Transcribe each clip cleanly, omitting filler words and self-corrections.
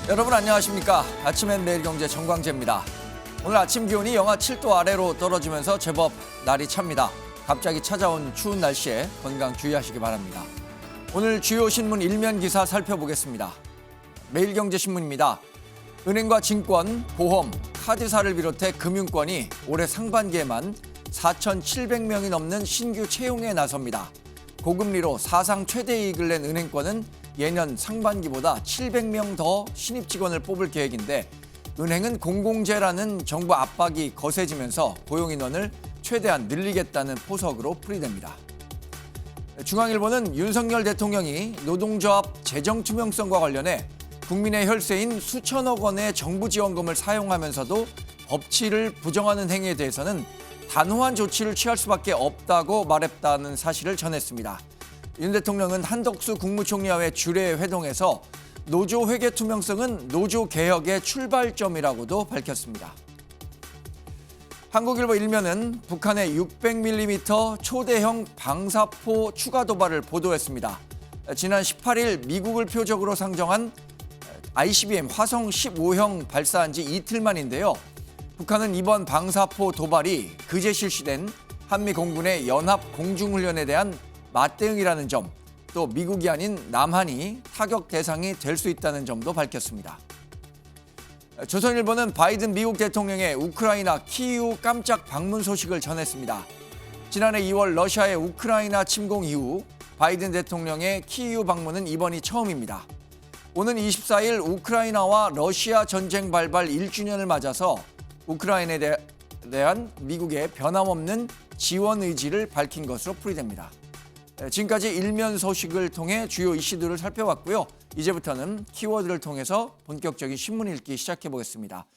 여러분 안녕하십니까? 아침엔 매일경제 정광재입니다. 오늘 아침 기온이 영하 7도 아래로 떨어지면서 제법 날이 찹니다. 갑자기 찾아온 추운 날씨에 건강 주의하시기 바랍니다. 오늘 주요 신문 일면 기사 살펴보겠습니다. 매일경제신문입니다. 은행과 증권, 보험, 카드사를 비롯해 금융권이 올해 상반기에만 4,700명이 넘는 신규 채용에 나섭니다. 고금리로 사상 최대 이익을 낸 은행권은 예년 상반기보다 700명 더 신입 직원을 뽑을 계획인데 은행은 공공재라는 정부 압박이 거세지면서 고용 인원을 최대한 늘리겠다는 포석으로 풀이됩니다. 중앙일보는 윤석열 대통령이 노동조합 재정 투명성과 관련해 국민의 혈세인 수천억 원의 정부 지원금을 사용하면서도 법치를 부정하는 행위에 대해서는 단호한 조치를 취할 수밖에 없다고 말했다는 사실을 전했습니다. 윤 대통령은 한덕수 국무총리와의 주례 회동에서 노조 회계 투명성은 노조 개혁의 출발점이라고도 밝혔습니다. 한국일보 일면은 북한의 600mm 초대형 방사포 추가 도발을 보도했습니다. 지난 18일 미국을 표적으로 상정한 ICBM 화성 15형 발사한 지 이틀 만인데요. 북한은 이번 방사포 도발이 그제 실시된 한미 공군의 연합 공중훈련에 대한 맞대응이라는 점, 또 미국이 아닌 남한이 타격 대상이 될 수 있다는 점도 밝혔습니다. 조선일보는 바이든 미국 대통령의 우크라이나 키이우 깜짝 방문 소식을 전했습니다. 지난해 2월 러시아의 우크라이나 침공 이후 바이든 대통령의 키이우 방문은 이번이 처음입니다. 오는 24일 우크라이나와 러시아 전쟁 발발 1주년을 맞아서 우크라이나에 대한 미국의 변함없는 지원 의지를 밝힌 것으로 풀이됩니다. 지금까지 일면 소식을 통해 주요 이슈들을 살펴봤고요. 이제부터는 키워드를 통해서 본격적인 신문 읽기 시작해 보겠습니다.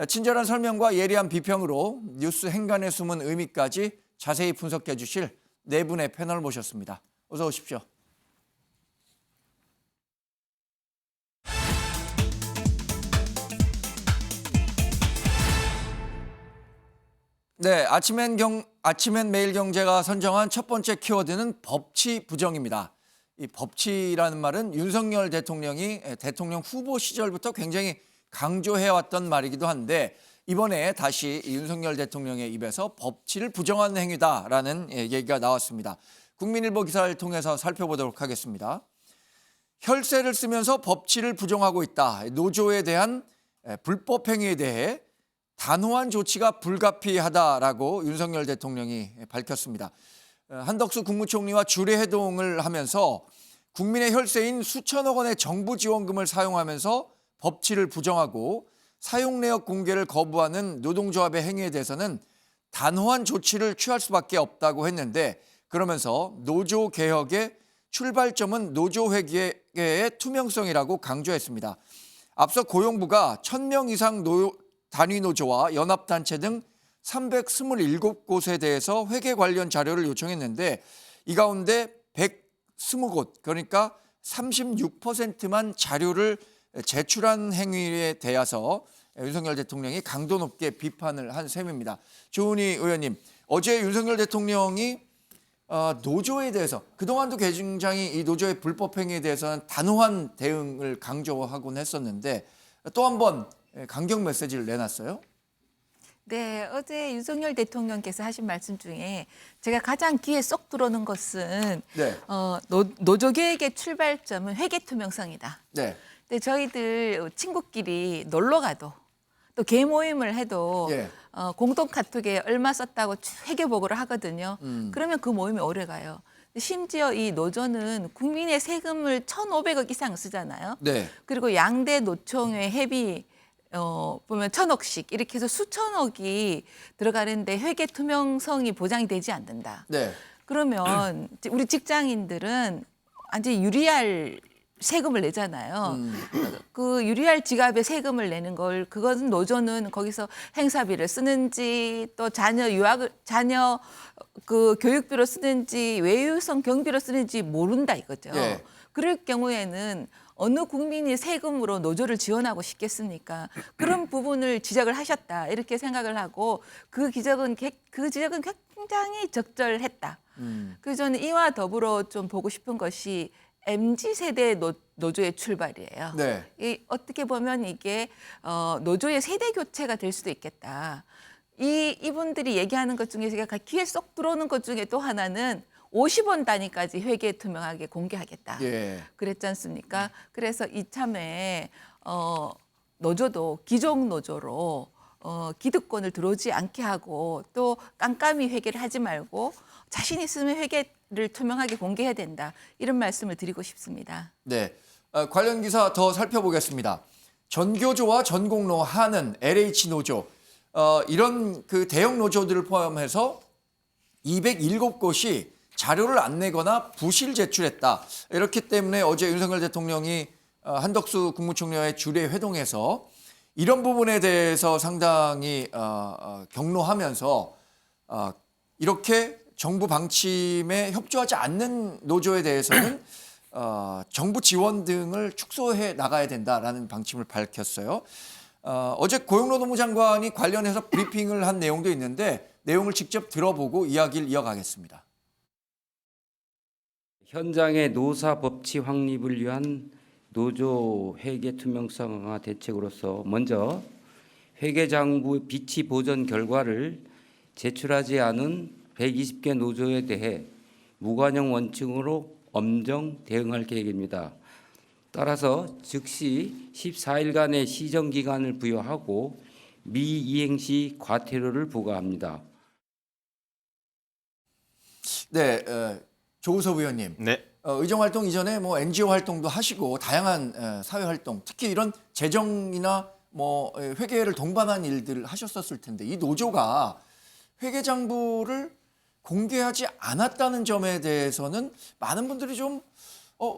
친절한 설명과 예리한 비평으로 뉴스 행간에 숨은 의미까지 자세히 분석해 주실 네 분의 패널 모셨습니다. 어서 오십시오. 네, 아침엔 매일경제가 선정한 첫 번째 키워드는 법치 부정입니다. 이 법치라는 말은 윤석열 대통령이 대통령 후보 시절부터 굉장히 강조해왔던 말이기도 한데 이번에 다시 윤석열 대통령의 입에서 법치를 부정하는 행위다라는 얘기가 나왔습니다. 국민일보 기사를 통해서 살펴보도록 하겠습니다. 혈세를 쓰면서 법치를 부정하고 있다. 노조에 대한 불법 행위에 대해 단호한 조치가 불가피하다라고 윤석열 대통령이 밝혔습니다. 한덕수 국무총리와 주례 회동을 하면서 국민의 혈세인 수천억 원의 정부 지원금을 사용하면서 법치를 부정하고 사용 내역 공개를 거부하는 노동조합의 행위에 대해서는 단호한 조치를 취할 수밖에 없다고 했는데 그러면서 노조 개혁의 출발점은 노조 회계의 투명성이라고 강조했습니다. 앞서 고용부가 1,000명 이상 단위 노조와 연합단체 등 327곳에 대해서 회계 관련 자료를 요청했는데 이 가운데 120곳 그러니까 36%만 자료를 제출한 행위에 대해서 윤석열 대통령이 강도 높게 비판을 한 셈입니다. 조은희 의원님, 어제 윤석열 대통령이 노조에 대해서 그동안도 굉장히 이 노조의 불법 행위에 대해서는 단호한 대응을 강조하곤 했었는데 또 한 번 강경 메시지를 내놨어요? 네, 어제 윤석열 대통령께서 하신 말씀 중에 제가 가장 귀에 쏙 들어오는 것은 네. 노조 개혁의 출발점은 회계 투명성이다. 네. 근데 저희들 친구끼리 놀러 가도 또 개 모임을 해도 예. 공동 카톡에 얼마 썼다고 회계 보고를 하거든요. 그러면 그 모임이 오래 가요. 심지어 이 노조는 국민의 세금을 1,500억 이상 쓰잖아요. 네. 그리고 양대 노총회 회비 보면 1,000억씩 이렇게 해서 수천억이 들어가는데 회계 투명성이 보장이 되지 않는다. 네. 그러면 우리 직장인들은 완전히 유리할 세금을 내잖아요. 그 유리할 지갑에 세금을 내는 걸 그것은 노조는 거기서 행사비를 쓰는지 또 자녀 그 교육비로 쓰는지 외유성 경비로 쓰는지 모른다 이거죠. 예. 그럴 경우에는 어느 국민이 세금으로 노조를 지원하고 싶겠습니까? 그런 부분을 지적을 하셨다 이렇게 생각을 하고 그 지적은 굉장히 적절했다. 그래서 저는 이와 더불어 좀 보고 싶은 것이 MZ세대 노조의 출발이에요. 네. 어떻게 보면 이게 노조의 세대 교체가 될 수도 있겠다. 이분들이 얘기하는 것 중에 제가 귀에 쏙 들어오는 것 중에 또 하나는 50원 단위까지 회계 투명하게 공개하겠다. 예. 그랬지 않습니까? 그래서 이참에 노조도 기존 노조로 기득권을 들어오지 않게 하고 또 깜깜이 회계를 하지 말고 자신 있으면 회계를 투명하게 공개해야 된다. 이런 말씀을 드리고 싶습니다. 네. 관련 기사 더 살펴보겠습니다. 전교조와 전공로, 한은, LH 노조 이런 그 대형 노조들을 포함해서 207곳이 자료를 안 내거나 부실 제출했다. 이렇기 때문에 어제 윤석열 대통령이 한덕수 국무총리와의 주례 회동에서 이런 부분에 대해서 상당히 경로하면서 이렇게 정부 방침에 협조하지 않는 노조에 대해서는 정부 지원 등을 축소해 나가야 된다라는 방침을 밝혔어요. 어제 고용노동부 장관이 관련해서 브리핑을 한 내용도 있는데 내용을 직접 들어보고 이야기를 이어가겠습니다. 현장의 노사 법치 확립을 위한 노조 회계 투명성화 대책으로서 먼저 회계장부 비치 보전 결과를 제출하지 않은 120개 노조에 대해 무관용 원칙으로 엄정 대응할 계획입니다. 따라서 즉시 14일간의 시정 기간을 부여하고 미이행 시 과태료를 부과합니다. 네, 조우섭 의원님. 네. 의정 활동 이전에 뭐 NGO 활동도 하시고 다양한 사회 활동, 특히 이런 재정이나 뭐 회계를 동반한 일들을 하셨었을 텐데 이 노조가 회계 장부를 공개하지 않았다는 점에 대해서는 많은 분들이 좀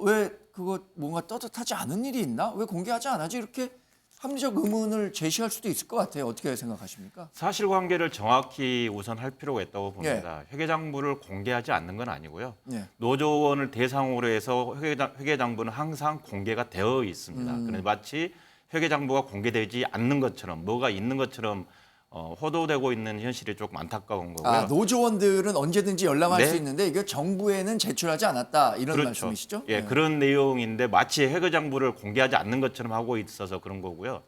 왜 그거 뭔가 떳떳하지 않은 일이 있나? 왜 공개하지 않아지? 이렇게 합리적 의문을 제시할 수도 있을 것 같아요. 어떻게 생각하십니까? 사실관계를 정확히 우선 할 필요가 있다고 봅니다. 회계장부를 공개하지 않는 건 아니고요. 예. 노조원을 대상으로 해서 회계장부는 항상 공개가 되어 있습니다. 그런데 마치 회계장부가 공개되지 않는 것처럼 뭐가 있는 것처럼 호도되고 있는 현실이 조금 안타까운 거고요. 노조원들은 언제든지 연락할 네. 수 있는데 이게 정부에는 제출하지 않았다 이런 그렇죠. 말씀이시죠? 예, 그런 내용인데 마치 회계장부를 공개하지 않는 것처럼 하고 있어서 그런 거고요.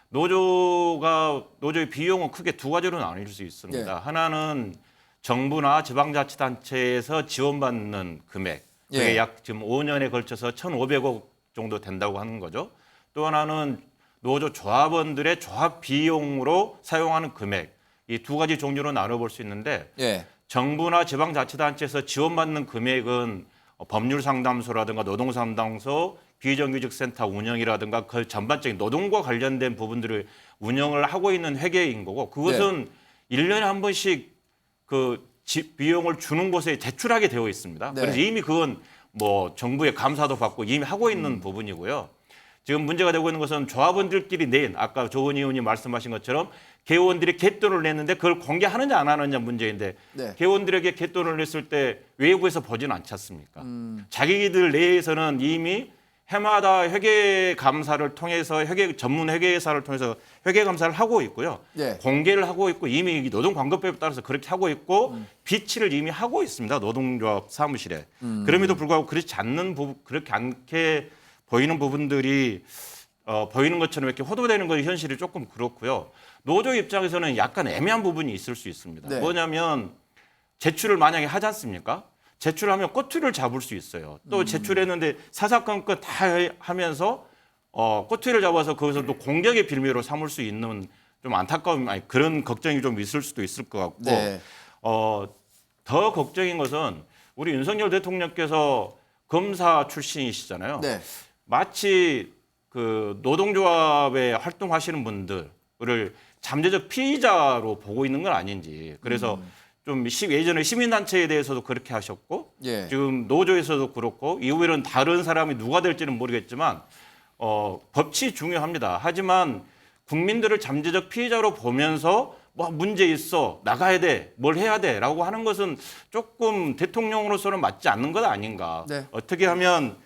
노조의 비용은 크게 두 가지로 나눌 수 있습니다. 예. 하나는 정부나 지방자치단체에서 지원받는 금액, 그게 예. 약 지금 5년에 걸쳐서 1,500억 정도 된다고 하는 거죠. 또 하나는 노조 조합원들의 조합 비용으로 사용하는 금액, 이 두 가지 종류로 나눠볼 수 있는데 예. 정부나 지방자치단체에서 지원받는 금액은 법률상담소라든가 노동상담소, 비정규직센터 운영이라든가 그 전반적인 노동과 관련된 부분들을 운영을 하고 있는 회계인 거고 그것은 1년에 한 번씩 그 비용을 주는 곳에 제출하게 되어 있습니다. 네. 그래서 이미 그건 뭐 정부의 감사도 받고 이미 하고 있는 부분이고요. 지금 문제가 되고 있는 것은 조합원들끼리 낸 아까 조은 의원님 말씀하신 것처럼 개원들이 갯돈을 냈는데 그걸 공개하느냐 안 하느냐 문제인데 네. 개원들에게 갯돈을 냈을 때 외부에서 보지는 않지 않습니까? 자기들 내에서는 이미 해마다 회계 감사를 통해서 전문 회계사를 통해서 회계 감사를 하고 있고요. 네. 공개를 하고 있고 이미 노동관계법에 따라서 그렇게 하고 있고 비치를 이미 하고 있습니다. 노동조합 사무실에. 그럼에도 불구하고 그렇게 않게 보이는 부분들이 보이는 것처럼 이렇게 호도되는 것이 현실이 조금 그렇고요. 노조 입장에서는 약간 애매한 부분이 있을 수 있습니다. 네. 뭐냐면 제출을 만약에 하지 않습니까? 제출하면 꼬투리를 잡을 수 있어요. 또 제출했는데 사사건건 다 하면서 꼬투리를 잡아서 거기서 또 공격의 빌미로 삼을 수 있는 좀 안타까운 그런 걱정이 좀 있을 수도 있을 것 같고 네. 더 걱정인 것은 우리 윤석열 대통령께서 검사 출신이시잖아요. 네. 마치 그 노동조합에 활동하시는 분들을 잠재적 피의자로 보고 있는 건 아닌지. 그래서 좀 예전에 시민단체에 대해서도 그렇게 하셨고 예. 지금 노조에서도 그렇고 이후에는 다른 사람이 누가 될지는 모르겠지만 법치 중요합니다. 하지만 국민들을 잠재적 피의자로 보면서 뭐 문제 있어 나가야 돼 뭘 해야 돼라고 하는 것은 조금 대통령으로서는 맞지 않는 것 아닌가. 네. 어떻게 하면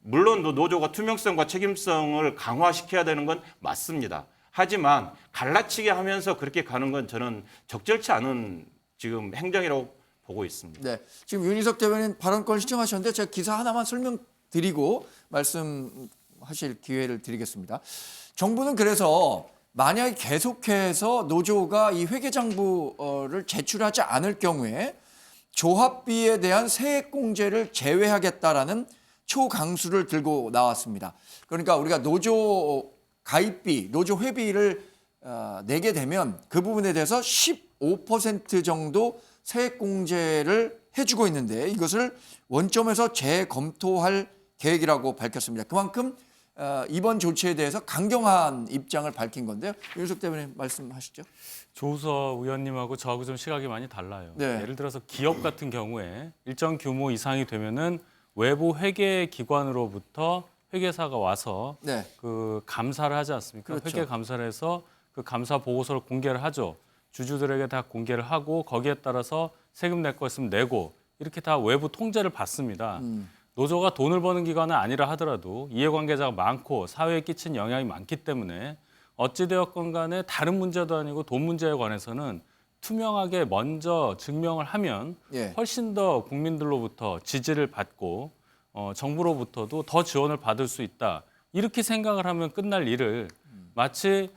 물론 노조가 투명성과 책임성을 강화시켜야 되는 건 맞습니다. 하지만 갈라치게 하면서 그렇게 가는 건 저는 적절치 않은 지금 행정이라고 보고 있습니다. 네. 지금 윤희석 대변인 발언권 신청하셨는데 제가 기사 하나만 설명 드리고 말씀하실 기회를 드리겠습니다. 정부는 그래서 만약에 계속해서 노조가 이 회계장부를 제출하지 않을 경우에 조합비에 대한 세액공제를 제외하겠다라는 초강수를 들고 나왔습니다. 그러니까 우리가 노조 가입비, 노조 회비를 내게 되면 그 부분에 대해서 15% 정도 세액공제를 해주고 있는데 이것을 원점에서 재검토할 계획이라고 밝혔습니다. 그만큼 이번 조치에 대해서 강경한 입장을 밝힌 건데요. 윤석 대변인 말씀하시죠. 조우서 의원님하고 저하고 좀 시각이 많이 달라요. 네. 예를 들어서 기업 같은 경우에 일정 규모 이상이 되면은 외부 회계 기관으로부터 회계사가 와서 네. 그 감사를 하지 않습니까? 그렇죠. 회계 감사를 해서 그 감사 보고서를 공개를 하죠. 주주들에게 다 공개를 하고 거기에 따라서 세금 낼 거 있으면 내고 이렇게 다 외부 통제를 받습니다. 노조가 돈을 버는 기관은 아니라 하더라도 이해관계자가 많고 사회에 끼친 영향이 많기 때문에 어찌되었건 간에 다른 문제도 아니고 돈 문제에 관해서는 투명하게 먼저 증명을 하면 예. 훨씬 더 국민들로부터 지지를 받고 정부로부터도 더 지원을 받을 수 있다. 이렇게 생각을 하면 끝날 일을 마치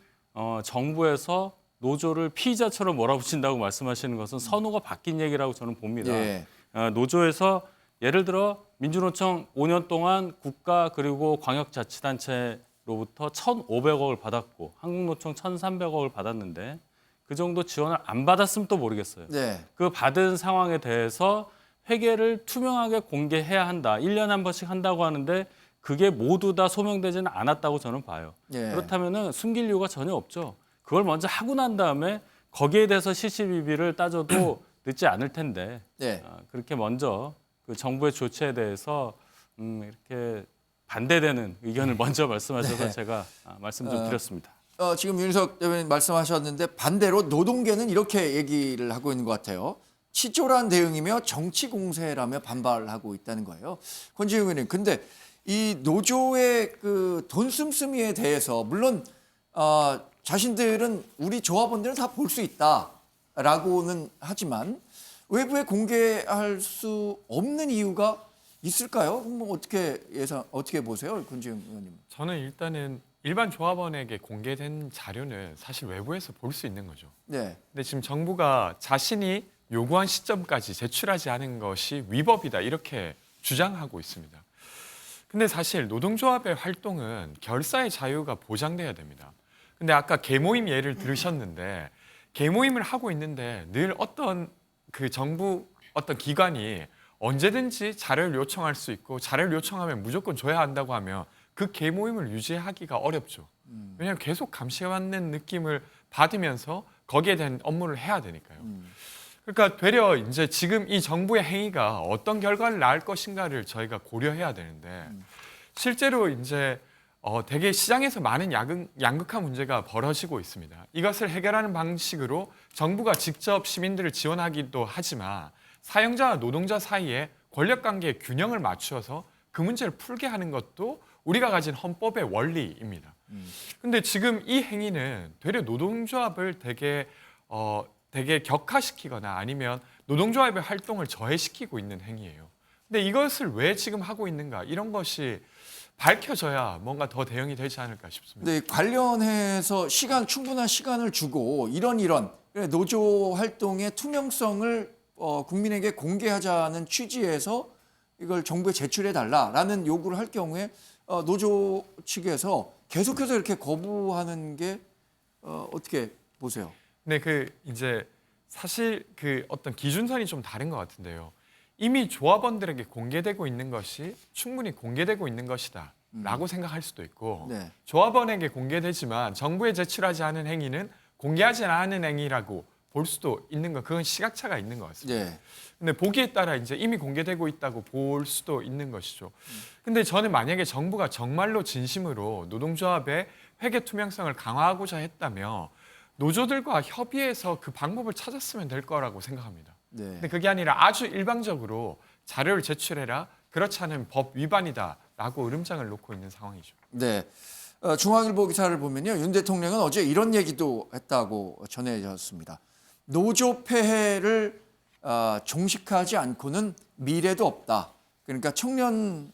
정부에서 노조를 피의자처럼 몰아붙인다고 말씀하시는 것은 선호가 바뀐 얘기라고 저는 봅니다. 예. 노조에서 예를 들어 민주노총 5년 동안 국가 그리고 광역자치단체로부터 1,500억을 받았고 한국노총 1,300억을 받았는데 그 정도 지원을 안 받았으면 또 모르겠어요. 네. 그 받은 상황에 대해서 회계를 투명하게 공개해야 한다. 1년에 한 번씩 한다고 하는데 그게 모두 다 소명되지는 않았다고 저는 봐요. 예. 그렇다면 숨길 이유가 전혀 없죠. 그걸 먼저 하고 난 다음에 거기에 대해서 시시비비를 따져도 늦지 않을 텐데 네. 그렇게 먼저 그 정부의 조치에 대해서 이렇게 반대되는 의견을 먼저 말씀하셔서 네. 제가 말씀 좀 드렸습니다. 지금 윤석 대변인 말씀하셨는데 반대로 노동계는 이렇게 얘기를 하고 있는 것 같아요. 치졸한 대응이며 정치 공세라며 반발하고 있다는 거예요. 권지웅 의원님, 근데 이 노조의 그 돈 씀씀이에 대해서 물론 자신들은 우리 조합원들은 다 볼 수 있다라고는 하지만 외부에 공개할 수 없는 이유가 있을까요? 뭐 어떻게 보세요, 권지웅 의원님? 저는 일단은 일반 조합원에게 공개된 자료는 사실 외부에서 볼 수 있는 거죠. 네. 근데 지금 정부가 자신이 요구한 시점까지 제출하지 않은 것이 위법이다 이렇게 주장하고 있습니다. 근데 사실 노동조합의 활동은 결사의 자유가 보장돼야 됩니다. 근데 아까 계모임 예를 들으셨는데 계모임을 하고 있는데 늘 어떤 그 정부 어떤 기관이 언제든지 자료를 요청할 수 있고 자료를 요청하면 무조건 줘야 한다고 하면 그 계모임을 유지하기가 어렵죠. 왜냐하면 계속 감시받는 느낌을 받으면서 거기에 대한 업무를 해야 되니까요. 그러니까 되려 이제 지금 이 정부의 행위가 어떤 결과를 낳을 것인가를 저희가 고려해야 되는데 실제로 이제 되게 시장에서 많은 양극화 문제가 벌어지고 있습니다. 이것을 해결하는 방식으로 정부가 직접 시민들을 지원하기도 하지만 사용자와 노동자 사이에 권력관계의 균형을 맞추어서 그 문제를 풀게 하는 것도 우리가 가진 헌법의 원리입니다. 근데 지금 이 행위는 되려 노동조합을 되게 격화시키거나 아니면 노동조합의 활동을 저해시키고 있는 행위예요. 근데 이것을 왜 지금 하고 있는가 이런 것이 밝혀져야 뭔가 더 대응이 되지 않을까 싶습니다. 네, 관련해서 충분한 시간을 주고 이런 노조 활동의 투명성을 국민에게 공개하자는 취지에서 이걸 정부에 제출해 달라라는 요구를 할 경우에 노조 측에서 계속해서 이렇게 거부하는 게 어떻게 보세요? 네, 이제 사실 어떤 기준선이 좀 다른 것 같은데요. 이미 조합원들에게 공개되고 있는 것이 충분히 공개되고 있는 것이다라고 생각할 수도 있고 네. 조합원에게 공개되지만 정부에 제출하지 않은 행위는 공개하지 않은 행위라고 볼 수도 있는 거 그건 시각차가 있는 것 같습니다. 네. 근데 보기에 따라 이제 이미 공개되고 있다고 볼 수도 있는 것이죠. 근데 저는 만약에 정부가 정말로 진심으로 노동조합의 회계 투명성을 강화하고자 했다면 노조들과 협의해서 그 방법을 찾았으면 될 거라고 생각합니다. 네. 근데 그게 아니라 아주 일방적으로 자료를 제출해라. 그렇지 않으면 법 위반이다라고 으름장을 놓고 있는 상황이죠. 네. 중앙일보 기사를 보면요. 윤 대통령은 어제 이런 얘기도 했다고 전해졌습니다. 노조 폐해를 종식하지 않고는 미래도 없다. 그러니까 청년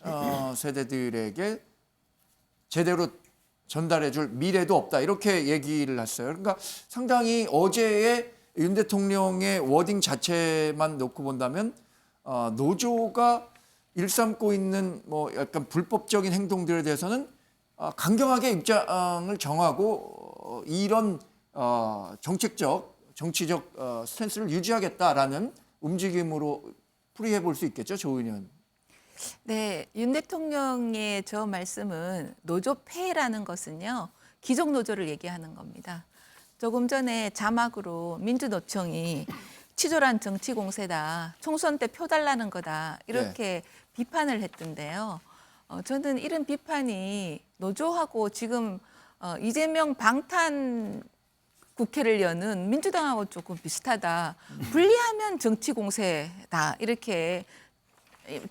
세대들에게 제대로 전달해줄 미래도 없다 이렇게 얘기를 했어요. 그러니까 상당히 어제의 윤 대통령의 워딩 자체만 놓고 본다면 노조가 일삼고 있는 뭐 약간 불법적인 행동들에 대해서는 강경하게 입장을 정하고 이런 정치적 스탠스를 유지하겠다라는 움직임으로 풀이해 볼 수 있겠죠, 조 의원. 네, 윤 대통령의 저 말씀은 노조 폐해라는 것은요, 기존 노조를 얘기하는 겁니다. 조금 전에 자막으로 민주노총이 치졸한 정치 공세다, 총선 때 표 달라는 거다 이렇게 비판을 했던데요. 저는 이런 비판이 노조하고 지금 이재명 방탄 국회를 여는 민주당하고 조금 비슷하다. 분리하면 정치 공세다 이렇게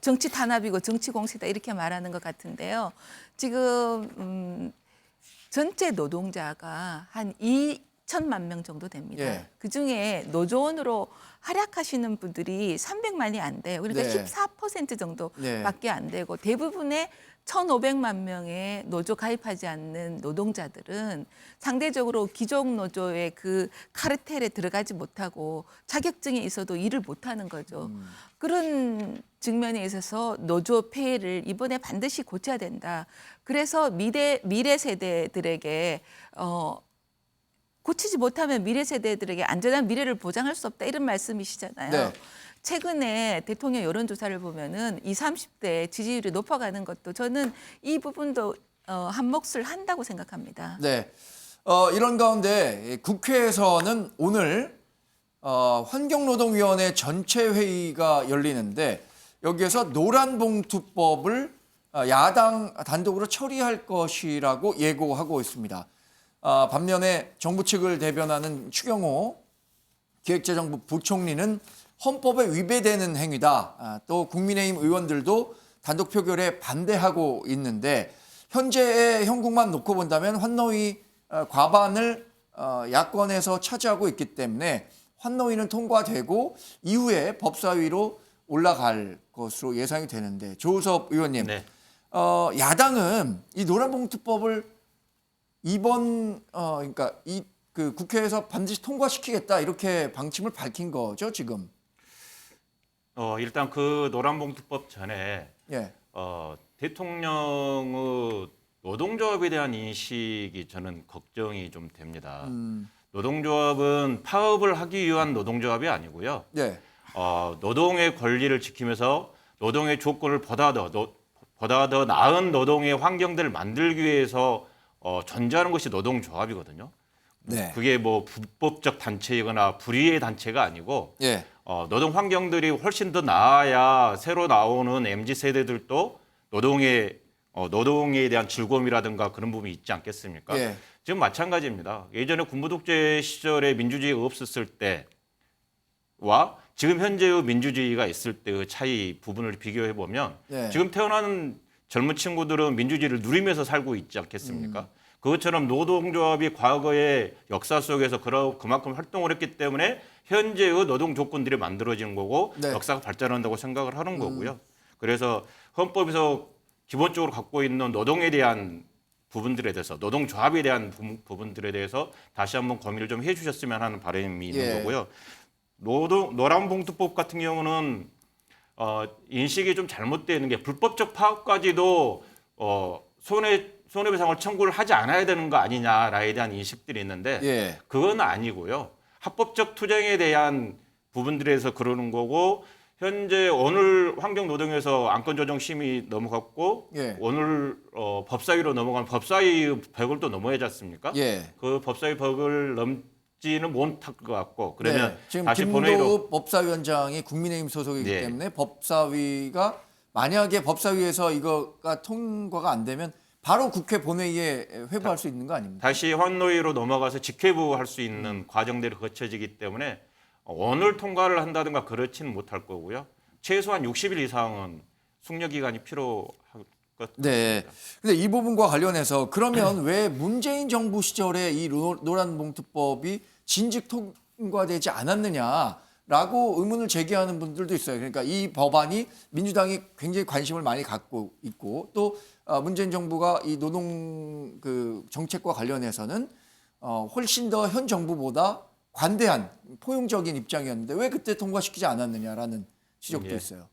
정치 탄압이고 정치 공세다 이렇게 말하는 것 같은데요. 지금 전체 노동자가 한 2천만 명 정도 됩니다. 예. 그중에 노조원으로 활약하시는 분들이 300만이 안 돼요. 그러니까 네. 14% 네. 정도밖에 안 되고 대부분의 1,500만 명의 노조 가입하지 않는 노동자들은 상대적으로 기존 노조의 그 카르텔에 들어가지 못하고 자격증이 있어도 일을 못하는 거죠. 그런 측면에 있어서 노조 폐해를 이번에 반드시 고쳐야 된다. 그래서 미래 세대들에게 고치지 못하면 미래 세대들에게 안전한 미래를 보장할 수 없다 이런 말씀이시잖아요. 네. 최근에 대통령 여론조사를 보면은 20, 30대 지지율이 높아가는 것도 저는 이 부분도 한 몫을 한다고 생각합니다. 네. 이런 가운데 국회에서는 오늘 환경노동위원회 전체 회의가 열리는데 여기에서 노란봉투법을 야당 단독으로 처리할 것이라고 예고하고 있습니다. 반면에 정부 측을 대변하는 추경호 기획재정부 부총리는 헌법에 위배되는 행위다. 또 국민의힘 의원들도 단독 표결에 반대하고 있는데 현재의 형국만 놓고 본다면 환노위 과반을 야권에서 차지하고 있기 때문에 환노위는 통과되고 이후에 법사위로 올라갈 것으로 예상이 되는데 조우섭 의원님, 네. 야당은 이 노란봉투법을 이번 그러니까 그 국회에서 반드시 통과시키겠다 이렇게 방침을 밝힌 거죠 지금. 일단 그 노란봉투법 전에 예. 대통령의 노동조합에 대한 인식이 저는 걱정이 좀 됩니다. 노동조합은 파업을 하기 위한 노동조합이 아니고요. 예. 노동의 권리를 지키면서 노동의 조건을 보다 더 나은 노동의 환경들을 만들기 위해서 존재하는 것이 노동조합이거든요. 네. 그게 뭐 불법적 단체이거나 불의의 단체가 아니고 예. 노동 환경들이 훨씬 더 나아야 새로 나오는 MZ 세대들도 노동에 대한 즐거움이라든가 그런 부분이 있지 않겠습니까? 예. 지금 마찬가지입니다. 예전에 군부 독재 시절에 민주주의가 없었을 때와 지금 현재의 민주주의가 있을 때의 차이 부분을 비교해 보면 예. 지금 태어나는 젊은 친구들은 민주주의를 누리면서 살고 있지 않겠습니까? 그것처럼 노동조합이 과거의 역사 속에서 그만큼 활동을 했기 때문에 현재의 노동 조건들이 만들어지는 거고 네. 역사가 발전한다고 생각을 하는 거고요. 그래서 헌법에서 기본적으로 갖고 있는 노동에 대한 부분들에 대해서 노동조합에 대한 부분들에 대해서 다시 한번 고민을 좀 해주셨으면 하는 바람이 있는 예. 거고요. 노란봉투법 같은 경우는 인식이 좀 잘못되어 있는 게 불법적 파업까지도 손해배상을 청구를 하지 않아야 되는 거 아니냐라에 대한 인식들이 있는데 예. 그건 아니고요. 합법적 투쟁에 대한 부분들에서 그러는 거고 현재 오늘 환경노동에서 안건조정심의 넘어갔고 예. 오늘 법사위로 넘어간 법사위 벽을 또 넘어야지 않습니까? 예. 그 법사위 벽을 넘지는 못할 것 같고 그러면 네. 지금 다시 본회의로 김도읍 법사위원장이 국민의힘 소속이기 네. 때문에 법사위가 만약에 법사위에서 이거가 통과가 안 되면 바로 국회 본회의에 회부할 수 있는 거 아닙니까? 다시 환노위로 넘어가서 직회부 할 수 있는 과정들이 거쳐지기 때문에 오늘 통과를 한다든가 그렇지는 못할 거고요. 최소한 60일 이상은 숙려 기간이 필요할 것 네. 같습니다. 근데 이 부분과 관련해서 그러면 왜 문재인 정부 시절에 이 노란봉투법이 진즉 통과되지 않았느냐? 라고 의문을 제기하는 분들도 있어요. 그러니까 이 법안이 민주당이 굉장히 관심을 많이 갖고 있고 또 문재인 정부가 이 노동 그 정책과 관련해서는 훨씬 더 현 정부보다 관대한 포용적인 입장이었는데 왜 그때 통과시키지 않았느냐라는 지적도 예. 있어요.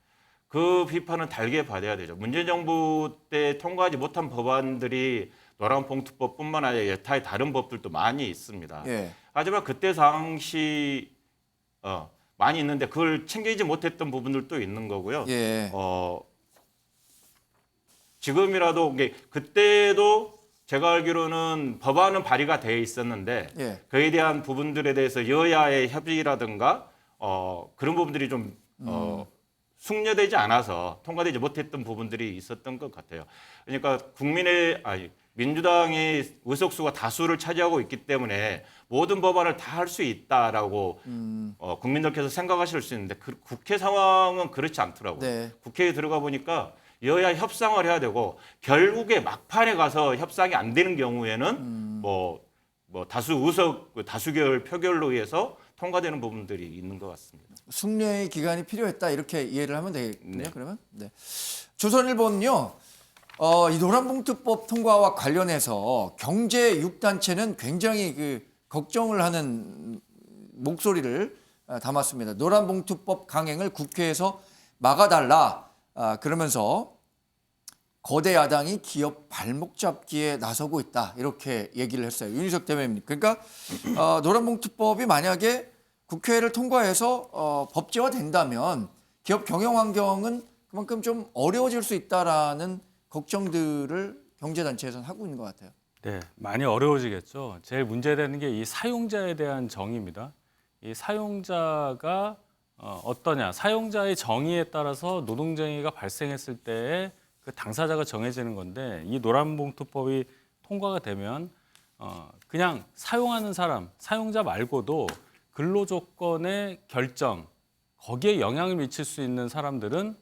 그 비판은 달게 받아야 되죠. 문재인 정부 때 통과하지 못한 법안들이 노란봉투법뿐만 아니라 여타의 다른 법들도 많이 있습니다. 예. 하지만 그때 당시 많이 있는데 그걸 챙기지 못했던 부분들도 있는 거고요. 예. 지금이라도 그때도 제가 알기로는 법안은 발의가 돼 있었는데 예. 그에 대한 부분들에 대해서 여야의 협의라든가 그런 부분들이 좀 숙려되지 않아서 통과되지 못했던 부분들이 있었던 것 같아요. 그러니까 민주당이 의석수가 다수를 차지하고 있기 때문에 모든 법안을 다 할 수 있다라고 국민들께서 생각하실 수 있는데 국회 상황은 그렇지 않더라고요. 네. 국회에 들어가 보니까 여야 협상을 해야 되고 결국에 막판에 가서 협상이 안 되는 경우에는 뭐 다수 의석 다수결 표결로 의해서 통과되는 부분들이 있는 것 같습니다. 숙려의 기간이 필요했다 이렇게 이해를 하면 되겠군요. 네. 그러면 네. 조선일보는요. 이 노란봉투법 통과와 관련해서 경제 6단체는 굉장히 그 걱정을 하는 목소리를 담았습니다. 노란봉투법 강행을 국회에서 막아달라. 그러면서 거대 야당이 기업 발목 잡기에 나서고 있다. 이렇게 얘기를 했어요. 윤희석 대변인. 그러니까 노란봉투법이 만약에 국회를 통과해서 법제화된다면 기업 경영 환경은 그만큼 좀 어려워질 수 있다라는 걱정들을 경제단체에서는 하고 있는 것 같아요. 네, 많이 어려워지겠죠. 제일 문제되는 게 이 사용자에 대한 정의입니다. 이 사용자가 어떠냐, 사용자의 정의에 따라서 노동쟁의가 발생했을 때에 그 당사자가 정해지는 건데 이 노란봉투법이 통과가 되면 그냥 사용하는 사람, 사용자 말고도 근로조건의 결정, 거기에 영향을 미칠 수 있는 사람들은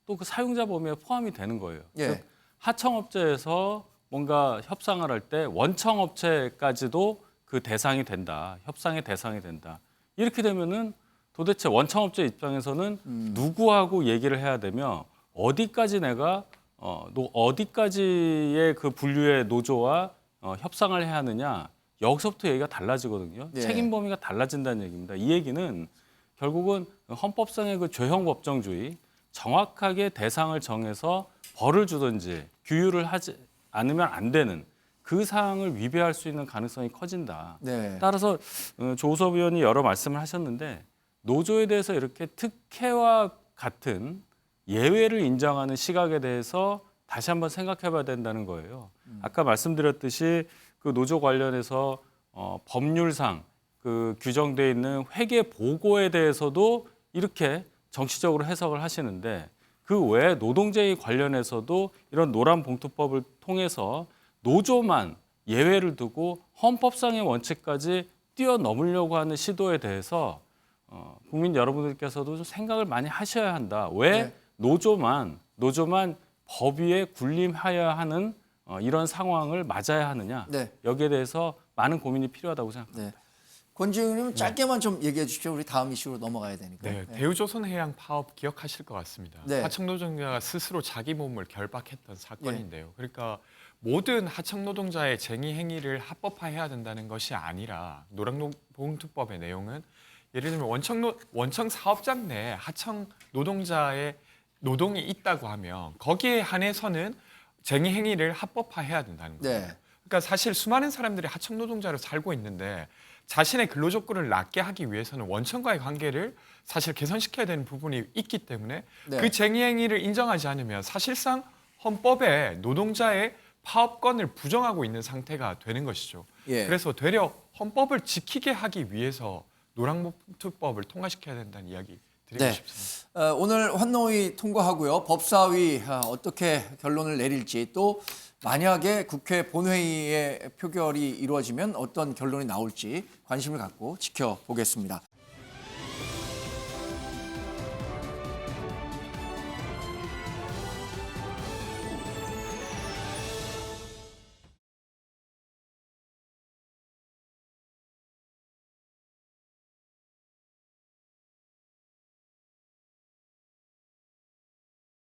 또 그 사용자 범위에 포함이 되는 거예요. 예. 즉 하청업체에서 뭔가 협상을 할 때 원청업체까지도 그 대상이 된다. 협상의 대상이 된다. 이렇게 되면은 도대체 원청업체 입장에서는 누구하고 얘기를 해야 되며 어디까지 내가 어디까지의 그 분류의 노조와 협상을 해야 하느냐. 여기서부터 얘기가 달라지거든요. 예. 책임 범위가 달라진다는 얘기입니다. 이 얘기는 결국은 헌법상의 그 죄형 법정주의, 정확하게 대상을 정해서 벌을 주든지 규율을 하지 않으면 안 되는 그 사항을 위배할 수 있는 가능성이 커진다. 네. 따라서 조우섭 의원이 여러 말씀을 하셨는데 노조에 대해서 이렇게 특혜와 같은 예외를 인정하는 시각에 대해서 다시 한번 생각해 봐야 된다는 거예요. 아까 말씀드렸듯이 그 노조 관련해서 법률상 그 규정되어 있는 회계 보고에 대해서도 이렇게 정치적으로 해석을 하시는데 그 외에 노동쟁의 관련해서도 이런 노란봉투법을 통해서 노조만 예외를 두고 헌법상의 원칙까지 뛰어넘으려고 하는 시도에 대해서 국민 여러분들께서도 좀 생각을 많이 하셔야 한다. 왜 네. 노조만 법 위에 군림하여야 하는 이런 상황을 맞아야 하느냐. 네. 여기에 대해서 많은 고민이 필요하다고 생각합니다. 네. 권지웅님 짧게만 좀 얘기해 주십시오. 우리 다음 이슈로 넘어가야 되니까. 네, 대우조선해양 파업 기억하실 것 같습니다. 네. 하청노동자가 스스로 자기 몸을 결박했던 사건인데요. 그러니까 모든 하청노동자의 쟁의 행위를 합법화해야 된다는 것이 아니라 노란봉투법의 내용은 예를 들면 원청 사업장 내 하청 노동자의 노동이 있다고 하면 거기에 한해서는 쟁의 행위를 합법화해야 된다는 거예요. 네. 그러니까 사실 수많은 사람들이 하청 노동자로 살고 있는데 자신의 근로 조건을 낮게 하기 위해서는 원청과의 관계를 사실 개선시켜야 되는 부분이 있기 때문에 네. 그 쟁의 행위를 인정하지 않으면 사실상 헌법에 노동자의 파업권을 부정하고 있는 상태가 되는 것이죠. 예. 그래서 되려 헌법을 지키게 하기 위해서 노란봉투법을 통과시켜야 된다는 이야기 드리고 네. 싶습니다. 오늘 환노위 통과하고요. 법사위 어떻게 결론을 내릴지 또 만약에 국회 본회의의 표결이 이루어지면 어떤 결론이 나올지 관심을 갖고 지켜보겠습니다.